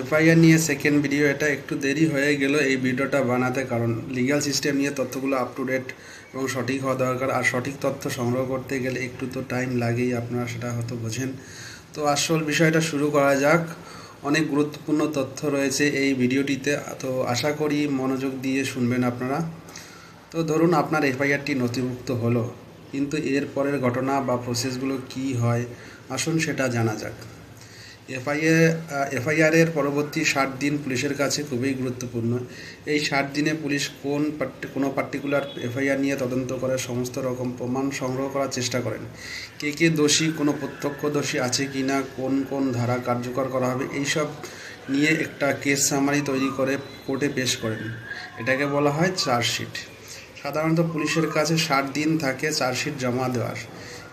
FIR নিয়ে second video, এটা একটু দেরি হয়ে গেল এই ভিডিওটা বানাতে, কারণ লিগ্যাল সিস্টেম নিয়ে তথ্যগুলো আপ টু ডেট এবং সঠিক হওয়া দরকার। আর সঠিক তথ্য সংগ্রহ করতে গেলে একটু তো টাইম লাগেই, আপনারা সেটা হয়তো বোঝেন। তো আসল বিষয়টা শুরু করা যাক। অনেক গুরুত্বপূর্ণ তথ্য রয়েছে এই ভিডিওটিতে, তো আশা করি মনোযোগ দিয়ে শুনবেন আপনারা। তো ধরুন আপনার এফআইআরটি নথিভুক্ত হলো, কিন্তু এর পরের ঘটনা বা প্রসেসগুলো কি হয় আসুন সেটা জানা যাক। এফআইআরের পরবর্তী 60 দিন পুলিশের কাছে খুবই গুরুত্বপূর্ণ। এই 60 দিনে পুলিশ কোনো পার্টিকুলার এফআইআর নিয়ে তদন্ত করে সমস্ত রকম প্রমাণ সংগ্রহ করার চেষ্টা করেন। কে দোষী, কোনো প্রত্যক্ষদর্শী আছে কি না, কোন কোন ধারা কার্যকর করা হবে, এইসব নিয়ে একটা কেস সামারি তৈরি করে কোর্টে পেশ করেন। এটাকে বলা হয় চার্জশিট। সাধারণত পুলিশের কাছে 60 দিন থাকে চার্জশিট জমা দেওয়ার।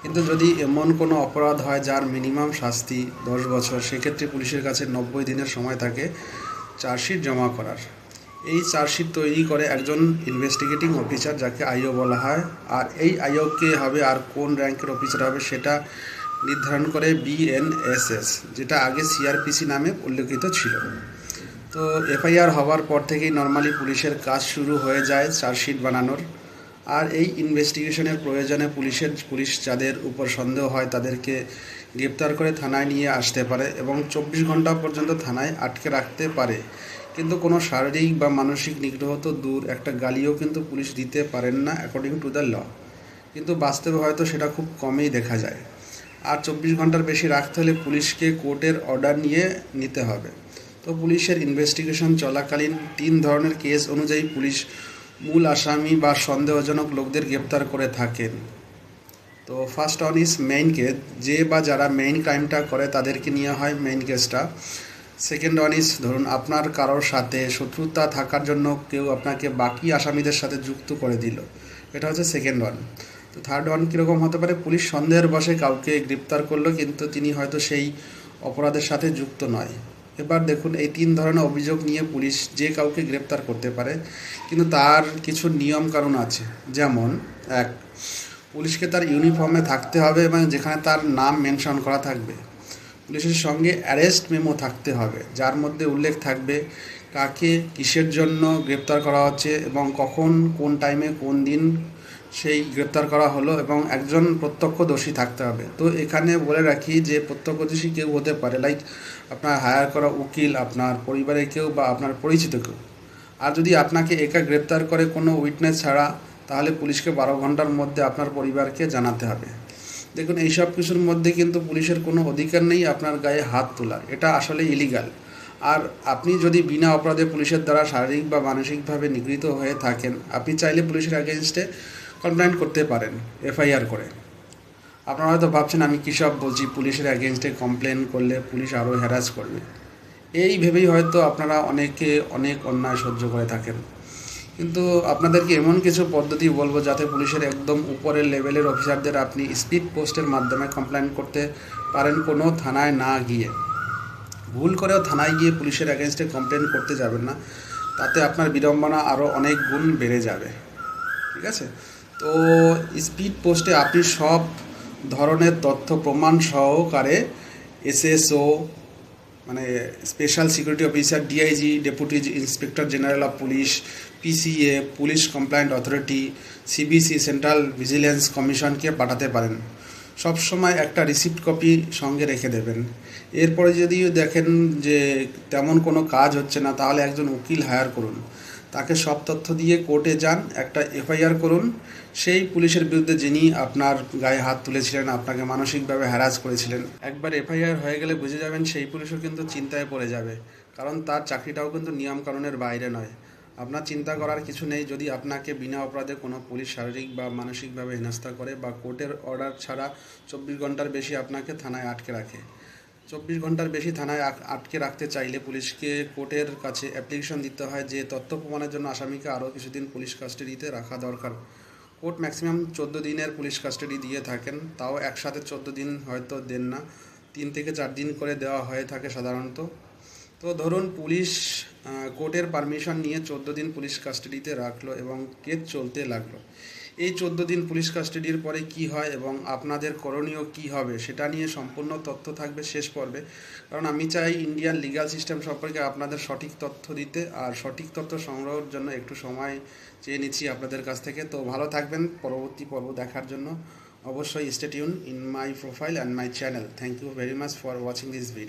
কিন্তু যদি এমন কোনো অপরাধ হয় যার মিনিমাম শাস্তি 10 বছর, সেক্ষেত্রে পুলিশের কাছে 90 দিনের সময় থাকে চার্জশিট জমা করার। এই চার্জশিট তৈরি করে একজন ইনভেস্টিগেটিং অফিসার, যাকে আইও বলা হয়। আর এই আইও কে হবে আর কোন র্যাঙ্কের অফিসার হবে সেটা নির্ধারণ করে বিএনএসএস, যেটা আগে সিআরপিসি নামে উল্লেখিত ছিল। তো এফআইআর হওয়ার পর থেকেই নর্মালি পুলিশের কাজ শুরু হয়ে যায় চার্জশিট বানানোর। আর এই ইনভেস্টিগেশনের প্রয়োজনে পুলিশ যাদের উপর সন্দেহ হয় তাদেরকে গ্রেপ্তার করে থানায় নিয়ে আসতে পারে এবং 24 ঘন্টা পর্যন্ত থানায় আটকে রাখতে পারে। কিন্তু কোনো শারীরিক বা মানসিক নিগ্রহ তো দূর, একটা গালিও কিন্তু পুলিশ দিতে পারেন না অ্যাকর্ডিং টু দ্য ল। কিন্তু বাস্তবে হয়তো সেটা খুব কমই দেখা যায়। আর 24 ঘন্টার বেশি রাখতে হলে পুলিশকে কোর্টের অর্ডার নিয়ে নিতে হবে। তো পুলিশের ইনভেস্টিগেশন চলাকালীন 3 ধরনের কেস অনুযায়ী পুলিশ মূল আসামি বা সন্দেহজনক লোকদের গ্রেপ্তার করে থাকেন। তো first on is main case, যে বা যারা মেইন ক্রাইমটা করে তাদেরকে নিয়ে হয় মেইন কেসটা। সেকেন্ড ওয়ান ইজ, ধরুন আপনার কারোর সাথে শত্রুতা থাকার জন্য কেউ আপনাকে বাকি আসামিদের সাথে যুক্ত করে দিল, এটা হচ্ছে সেকেন্ড ওয়ান। তো থার্ড ওয়ান কীরকম হতে পারে, পুলিশ সন্দেহের বশে কাউকে গ্রেপ্তার করলো কিন্তু তিনি হয়তো সেই অপরাধের সাথে যুক্ত নয়। এবার দেখুন, এই 3 ধরনের অভিযোগ নিয়ে পুলিশ যে কাউকে গ্রেপ্তার করতে পারে, কিন্তু তার কিছু নিয়ম কানুন আছে। যেমন 1, পুলিশকে তার ইউনিফর্মে থাকতে হবে এবং যেখানে তার নাম মেনশন করা থাকবে। পুলিশের সঙ্গে অ্যারেস্ট মেমো থাকতে হবে, যার মধ্যে উল্লেখ থাকবে কাকে কিসের জন্য গ্রেপ্তার করা হচ্ছে এবং কখন, কোন টাইমে, কোন দিন সেই গ্রেপ্তার করা হলো, এবং একজন প্রত্যক্ষদর্শী থাকতে হবে। তো এখানে বলে রাখি যে প্রত্যক্ষদর্শী কেউ হতে পারে, লাইক আপনার হায়ার করা উকিল, আপনার পরিবারের কেউ বা আপনার পরিচিত কেউ। আর যদি আপনাকে একা গ্রেপ্তার করে কোনো উইটনেস ছাড়া, তাহলে পুলিশকে 12 ঘন্টার মধ্যে আপনার পরিবারকে জানাতে হবে। দেখুন, এই সব কিছুর মধ্যে কিন্তু পুলিশের কোনো অধিকার নেই আপনার গায়ে হাত তোলার, এটা আসলে ইলিগাল। আর আপনি যদি বিনা অপরাধে পুলিশের দ্বারা শারীরিক বা মানসিকভাবে নিগৃহীত হয়ে থাকেন, আপনি চাইলে পুলিশের এগেনস্টে কমপ্লেন করতে পারেন এফআইআর করে। আপনারা হয়তো ভাবছেন আমি কী সব বলছি, পুলিশের এগেনস্টে কমপ্লেন করলে পুলিশ আরও হ্যারাস করবে, এই ভেবেই হয়তো আপনারা অনেকে অনেক অন্যায় সহ্য করে থাকেন। কিন্তু আপনাদেরকে এমন কিছু পদ্ধতি বলবো যাতে পুলিশের একদম উপরের লেভেলের অফিসারদের আপনি স্পিড পোস্টের মাধ্যমে কমপ্লেন করতে পারেন, কোনো থানায় না গিয়ে। ভুল করেও থানায় গিয়ে পুলিশের এগেনস্টে কমপ্লেন করতে যাবেন না, তাতে আপনার বিড়ম্বনা আরও অনেক গুণ বেড়ে যাবে। ঠিক আছে? তো স্পিড পোস্টে আপনি সব ধরনের তথ্য প্রমাণ সহকারে এসএসও, মানে special security officer, DIG, deputy inspector general of police, PCA, police compliant authority, CBC, central vigilance কমিশনকে পাঠাতে পারেন। সবসময় একটা রিসিপ্ট কপি সঙ্গে রেখে দেবেন। এরপরে যদি দেখেন যে তেমন কোনো কাজ হচ্ছে না, তাহলে একজন উকিল হায়ার করুন, তাকে সব তথ্য দিয়ে কোর্টে যান, একটা এফআইআর করুন সেই পুলিশের বিরুদ্ধে যিনি আপনার গায়ে হাত তুলেছিলেন, আপনাকে মানসিকভাবে হ্যারাস করেছিলেন। একবার এফআইআর হয়ে গেলে বুঝে যাবেন সেই পুলিশও কিন্তু চিন্তায় পড়ে যাবে, কারণ তার চাকরিটাও কিন্তু নিয়মকানুনের বাইরে নয়। আপনার চিন্তা করার কিছু নেই যদি আপনাকে বিনা অপরাধে কোনো পুলিশ শারীরিক বা মানসিকভাবে হেনস্থা করে বা কোর্টের অর্ডার ছাড়া 24 ঘন্টার বেশি আপনাকে থানায় আটকে রাখে। 24 ঘন্টার বেশি থানায় আটকে রাখতে চাইলে পুলিশকে কোর্টের কাছে অ্যাপ্লিকেশন দিতে হয় যে তথ্য প্রমাণের জন্য আসামিকে আরও কিছুদিন পুলিশ কাস্টাডিতে রাখা দরকার। কোর্ট ম্যাক্সিমাম 14 দিনের পুলিশ কাস্টাডি দিয়ে থাকেন, তাও একসাথে 14 দিন হয়তো দেন না, 3 থেকে 4 দিন করে দেওয়া হয়ে থাকে সাধারণত। তো ধরুন পুলিশ কোর্টের পারমিশন নিয়ে 14 দিন পুলিশ কাস্টাডিতে রাখলো এবং কেস চলতে লাগলো। এই 14 দিন পুলিশ কাস্টাডির পরে কি হয় এবং আপনাদের করণীয় কি হবে সেটা নিয়ে সম্পূর্ণ তথ্য থাকবে শেষ পর্বে। কারণ আমি চাই ইন্ডিয়ান লিগ্যাল সিস্টেম সম্পর্কে আপনাদের সঠিক তথ্য দিতে, আর সঠিক তথ্য সংগ্রহের জন্য একটু সময় চেয়ে নিচ্ছি আপনাদের কাছ থেকে। তো ভালো থাকবেন, পরবর্তী পর্ব দেখার জন্য অবশ্যই stay tune in my profile and my channel. Thank you very much for watching this video.